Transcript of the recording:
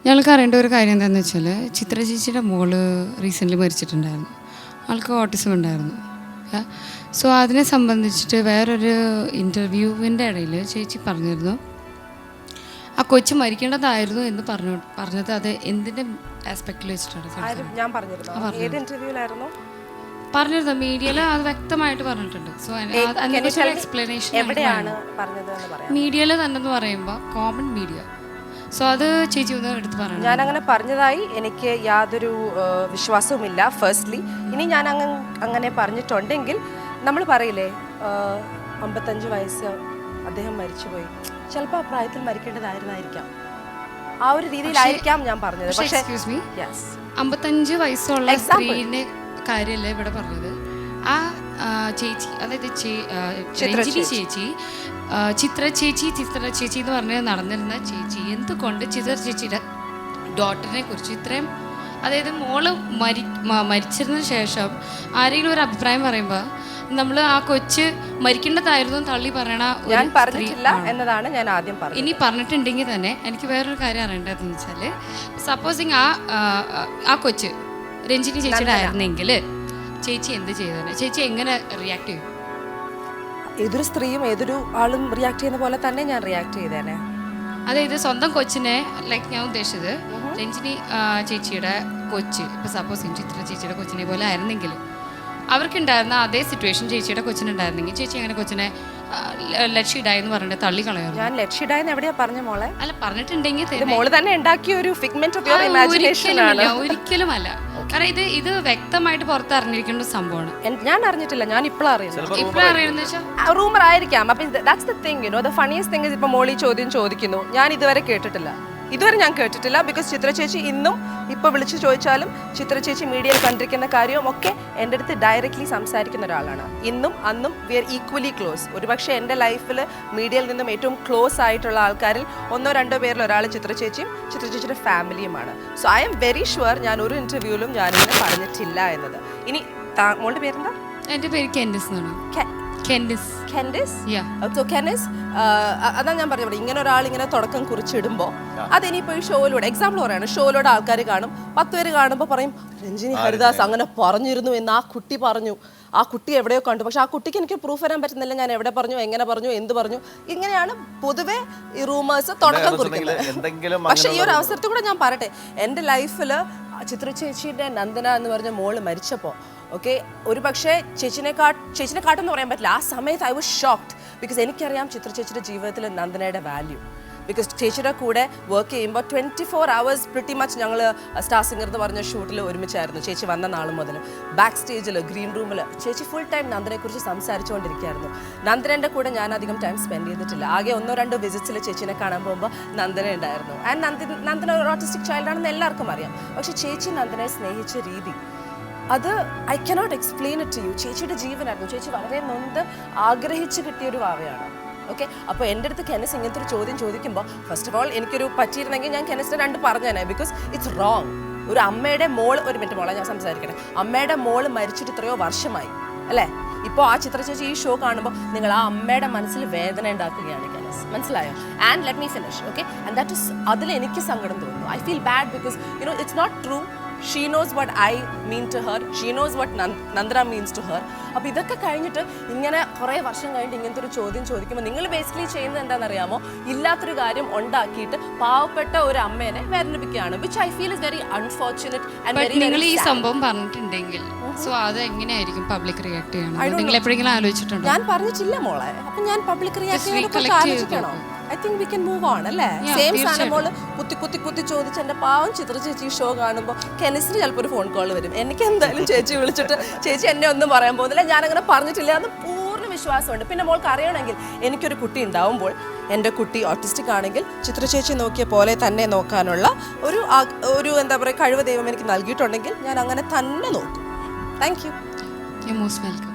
ഞങ്ങൾക്ക് അറിയേണ്ട ഒരു കാര്യം എന്താണെന്ന് വെച്ചാൽ ചിത്ര ചേച്ചിയുടെ മോള് റീസെൻ്റ്ലി മരിച്ചിട്ടുണ്ടായിരുന്നു. ആൾക്ക് ഓട്ടിസം ഉണ്ടായിരുന്നു. സോ അതിനെ സംബന്ധിച്ചിട്ട് വേറൊരു ഇൻ്റർവ്യൂവിൻ്റെ ഇടയിൽ ചേച്ചി പറഞ്ഞിരുന്നു ആ കൊച്ചു മരിക്കേണ്ടതായിരുന്നു എന്ന് പറഞ്ഞത് അത് എന്തിൻ്റെ ആസ്പെക്റ്റിൽ വെച്ചിട്ടാണ് ഞാൻ പറഞ്ഞിരുന്നു മീഡിയയിൽ അത് വ്യക്തമായിട്ട് പറഞ്ഞിട്ടുണ്ട്. സോ അതിനെക്കുറിച്ചൊരു എക്സ്പ്ലനേഷൻ മീഡിയയിൽ തന്നെ എന്ന് പറയുമ്പോൾ കോമൺ മീഡിയ. സോ അത് ചേച്ചി ഒന്ന് എടുത്ത് പറയണം. ഞാൻ അങ്ങനെ പറഞ്ഞതായി എനിക്ക് യാതൊരു വിശ്വാസവുമില്ല. ഫസ്റ്റ്ലി ഇനി ഞാൻ അങ്ങനെ പറഞ്ഞിട്ടുണ്ടെങ്കിൽ നമ്മൾ പറയില്ലേ 55 വയസ്സ് അദ്ദേഹം മരിച്ചുപോയി, ചിലപ്പോൾ ആ പ്രായത്തിൽ മരിക്കേണ്ടതായിരുന്നായിരിക്കാം, ആ ഒരു രീതിയിലായിരിക്കാം ഞാൻ പറഞ്ഞത്. പക്ഷേ 55 വയസ്സുള്ള സ്ത്രീന്റെ കാര്യമല്ല ഇവിടെ പറഞ്ഞത്. ആ ചേച്ചി, അതായത് ചിത്ര ചേച്ചി എന്ന് പറഞ്ഞ് നടന്നിരുന്ന ചേച്ചി എന്തുകൊണ്ട് ചിത്ര ചേച്ചിയുടെ ഡോട്ടറിനെ കുറിച്ച് ഇത്രയും, അതായത് മോള് മരിച്ചതിന് ശേഷം ആരെങ്കിലും ഒരു അഭിപ്രായം പറയുമ്പോൾ നമ്മൾ ആ കൊച്ച് മരിക്കേണ്ടതായിരുന്നു തള്ളി പറയണ ഞാൻ പറഞ്ഞിട്ടില്ല എന്നതാണ് ഞാൻ ആദ്യം പറഞ്ഞത്. ഇനി പറഞ്ഞിട്ടുണ്ടെങ്കിൽ തന്നെ എനിക്ക് വേറൊരു കാര്യം അറിയേണ്ടതെന്ന് വെച്ചാൽ, സപ്പോസിങ് ആ കൊച്ച് രഞ്ജിനി ചേച്ചിയുടെ ആയിരുന്നെങ്കിൽ ചേച്ചി എന്ത് ചെയ്തേനെ? ചേച്ചി എങ്ങനെ റിയാക്ട് ചെയ്യും? ഏതൊരു സ്ത്രീയും ഏതൊരു ആളും റിയാക്ട് ചെയ്യുന്ന പോലെ തന്നെ ഞാൻ റിയാക്ട് ചെയ്തേനെ. അതായത് സ്വന്തം കൊച്ചിനെ, ലൈക്ക് ഞാൻ ഉദ്ദേശിച്ചത് രഞ്ജിനി ചേച്ചിയുടെ കൊച്ച്, ഇപ്പൊ സപ്പോസ് ചിത്ര ചേച്ചിയുടെ കൊച്ചിനെ പോലെ ആയിരുന്നെങ്കിൽ അവർക്കുണ്ടായിരുന്ന അതേ സിറ്റുവേഷൻ ചേച്ചിയുടെ കൊച്ചിനുണ്ടായിരുന്നെങ്കിൽ ചേച്ചി അങ്ങനെ കൊച്ചിനെ ലക്ഷ്യടായി എന്ന് പറഞ്ഞിട്ട് തള്ളി കളയാറ്. ഞാൻ ലക്ഷ്യടായെന്ന് എവിടെയാ പറഞ്ഞ മോളെ? അല്ല, പറഞ്ഞിട്ടുണ്ടെങ്കിൽ മോള് തന്നെ ഉണ്ടാക്കിയ ഒരു ഫിഗ്മെന്റ് ഓഫ് യുവർ ഇമാജിനേഷൻ ആണ്. ഒരിക്കലുമല്ല. കാരണം ഇത് വ്യക്തമായിട്ട് പുറത്തറിഞ്ഞിരിക്കേണ്ട സംഭവമാണ്. ഞാൻ അറിഞ്ഞിട്ടില്ല, ഞാൻ ഇപ്പോഴാണ് അറിയുന്നത്. റൂമർ ആയിരിക്കാം. അപ്പൊ that's the thing, you know. The funniest thing is, ഇപ്പൊ മോളി ചോദ്യം ചോദിക്കുന്നു, ഞാൻ ഇതുവരെ കേട്ടിട്ടില്ല. ബിക്കോസ് ചിത്ര ചേച്ചി ഇന്നും ഇപ്പോൾ വിളിച്ച് ചോദിച്ചാലും ചിത്ര ചേച്ചി മീഡിയയിൽ കണ്ടിരിക്കുന്ന കാര്യവും ഒക്കെ എൻ്റെ അടുത്ത് ഡയറക്റ്റ്ലി സംസാരിക്കുന്ന ഒരാളാണ്. ഇന്നും അന്നും വി ആർ ഈക്വലി ക്ലോസ്. ഒരുപക്ഷെ എൻ്റെ ലൈഫിൽ മീഡിയയിൽ നിന്നും ഏറ്റവും ക്ലോസ് ആയിട്ടുള്ള ആൾക്കാരിൽ 1-2 പേരിൽ ഒരാൾ ചിത്ര ചേച്ചിയും ചിത്ര ചേച്ചിയുടെ ഫാമിലിയുമാണ്. So I am very sure ഞാൻ ഒരു ഇൻ്റർവ്യൂവിലും ഞാനിങ്ങനെ പറഞ്ഞിട്ടില്ല എന്നത്. ഇനി മോളുടെ പേരെന്താ? എൻ്റെ പേര് കെൻഡിസ് എന്നാണ്. അതാ ഞാൻ പറഞ്ഞത്, ഇങ്ങനെ ഒരാൾ ഇങ്ങനെ തുടക്കം കുറിച്ചിടുമ്പോൾ അതിനിപ്പോൾ ഈ ഷോയിലൂടെ, എക്സാമ്പിൾ പറയാണ്, ഷോയിലൂടെ ആൾക്കാർ കാണും, 10 പേര് കാണുമ്പോൾ പറയും രഞ്ജിനി ഹരിദാസ് അങ്ങനെ പറഞ്ഞിരുന്നു എന്ന് ആ കുട്ടി പറഞ്ഞു, ആ കുട്ടി എവിടെയോ കണ്ടു, പക്ഷെ ആ കുട്ടിക്ക് എനിക്ക് പ്രൂഫ് തരാൻ പറ്റുന്നില്ല, ഞാൻ എവിടെ പറഞ്ഞു, എങ്ങനെ പറഞ്ഞു, എന്ത് പറഞ്ഞു. ഇങ്ങനെയാണ് പൊതുവെ ഈ റൂമേഴ്സ് തുടക്കം കുറിക്കുന്നത്. പക്ഷെ ഈ ഒരു അവസരത്തിൽ കൂടെ ഞാൻ പറയട്ടെ, എൻ്റെ ലൈഫിൽ ചിത്ര ചേച്ചിയുടെ നന്ദന എന്ന് പറഞ്ഞ മോള് മരിച്ചപ്പോൾ ഒരു പക്ഷേ ചേച്ചിനെ കാട്ടെന്ന് പറയാൻ പറ്റില്ല. ആ സമയത്ത് ഐ വാസ് ഷോക്ക്ഡ്. ബിക്കോസ് എനിക്കറിയാം ചിത്ര ചേച്ചിയുടെ ജീവിതത്തിൽ നന്ദനയുടെ വാല്യൂ. ബിക്കോസ് ചേച്ചിയുടെ കൂടെ വർക്ക് ചെയ്യുമ്പോൾ 24 hours പ്രിറ്റി മച്ച് ഞങ്ങൾ സ്റ്റാർ സിംഗർ എന്ന് പറഞ്ഞ ഷൂട്ടിൽ ഒരുമിച്ചായിരുന്നു. ചേച്ചി വന്ന നാൾ മുതൽ ബാക്ക് സ്റ്റേജിൽ, ഗ്രീൻ റൂമിൽ ചേച്ചി ഫുൾ ടൈം നന്ദനെക്കുറിച്ച് സംസാരിച്ചുകൊണ്ടിരിക്കുകയായിരുന്നു. നന്ദനൻ്റെ കൂടെ ഞാൻ അധികം ടൈം സ്പെൻഡ് ചെയ്തിട്ടില്ല. ആകെ 1-2 വിസിറ്റ്സിൽ ചേച്ചിനെ കാണാൻ പോകുമ്പോൾ നന്ദന ഉണ്ടായിരുന്നു. ആൻഡ് നന്ദന ഒരു ഓട്ടിസ്റ്റിക് ചൈൽഡാണെന്ന് എല്ലാവർക്കും അറിയാം. പക്ഷെ ചേച്ചി നന്ദനെ സ്നേഹിച്ച രീതി, അത് I cannot explain it to you. ചേച്ചിയുടെ ജീവനായിരുന്നു. ചേച്ചി വളരെ നൊന്ത് ആഗ്രഹിച്ച് കിട്ടിയൊരു വാവയാണ്. അപ്പോൾ എൻ്റെ അടുത്ത് കെനസ് ഇങ്ങനത്തെ ഒരു ചോദ്യം ചോദിക്കുമ്പോൾ, ഫസ്റ്റ് ഓഫ് ഓൾ എനിക്കൊരു പറ്റിയിരുന്നെങ്കിൽ ഞാൻ കെനസിന് 2 പറഞ്ഞേനെ. Because it's wrong. ഒരു അമ്മയുടെ മോള്, ഒരു മിനിറ്റ് മോളെ ഞാൻ സംസാരിക്കട്ടെ, അമ്മയുടെ മോള് മരിച്ചിട്ട് എത്രയോ വർഷമായി അല്ലേ? ഇപ്പോൾ ആ ചിത്ര ചേച്ചി ഈ ഷോ കാണുമ്പോൾ നിങ്ങൾ ആ അമ്മയുടെ മനസ്സിൽ വേദന ഉണ്ടാക്കുകയാണ് കെനസ്, മനസ്സിലായോ? And let me finish. And that is, അതിൽ എനിക്ക് സങ്കടം തോന്നുന്നു. I feel bad because you know it's not true. She knows what I mean to her. She knows what Nandana means to her. അപ്പോൾ ഇതൊക്കെ കഴിഞ്ഞിട്ട് ഇങ്ങനെ കുറേ വർഷം കഴിഞ്ഞിട്ട് ഇങ്ങനത്തെ ഒരു ചോദ്യം ചോദിക്കുമ്പോൾ നിങ്ങൾ ബേസിക്കലി ചെയ്യുന്നത് എന്താണെന്നറിയാമോ? ഇല്ലാത്തൊരു കാര്യം ഉണ്ടാക്കിയിട്ട് പാവപ്പെട്ട ഒരു അമ്മേനെ വേദനിപ്പിക്കുകയാണ്. Which I feel is very unfortunate and very. നിങ്ങൾ ഈ സംഭവം പറഞ്ഞിട്ടുണ്ടെങ്കിൽ സോ അത് എങ്ങനെയായിരിക്കും പബ്ലിക് റിയാക്ട് ചെയ്യണം? നിങ്ങൾ എപ്പോഴെങ്കിലും ആലോചിച്ചിട്ടുണ്ടോ? ഞാൻ പറഞ്ഞിട്ടില്ല മോളെ. അപ്പം ഞാൻ പബ്ലിക് റിയാക്ട് ചെയ്യുന്നതിനെക്കുറിച്ച് ആലോചിക്കണോ? I think we can move on അല്ലേ? സെയിം സാധനം മോള് കുത്തി ചോദിച്ച് എൻ്റെ പാവം ചിത്ര ചേച്ചി ഷോ കാണുമ്പോൾ കെനിസിന് ചിലപ്പോൾ ഒരു ഫോൺ കോൾ വരും. എനിക്ക് എന്തായാലും ചേച്ചി വിളിച്ചിട്ട് ചേച്ചി എന്നെ ഒന്നും പറയാൻ പോകുന്നില്ല, ഞാനങ്ങനെ പറഞ്ഞിട്ടില്ല എന്ന് പൂർണ്ണ വിശ്വാസമുണ്ട്. പിന്നെ മോൾക്ക് അറിയണമെങ്കിൽ, എനിക്കൊരു കുട്ടി ഉണ്ടാവുമ്പോൾ എൻ്റെ കുട്ടി ഓട്ടിസ്റ്റിക് ആണെങ്കിൽ ചിത്ര ചേച്ചി നോക്കിയ പോലെ തന്നെ നോക്കാനുള്ള ഒരു എന്താ പറയുക കഴിവ് ദൈവം എനിക്ക് നൽകിയിട്ടുണ്ടെങ്കിൽ ഞാൻ അങ്ങനെ തന്നെ നോക്കും. Thank you. U most welcome.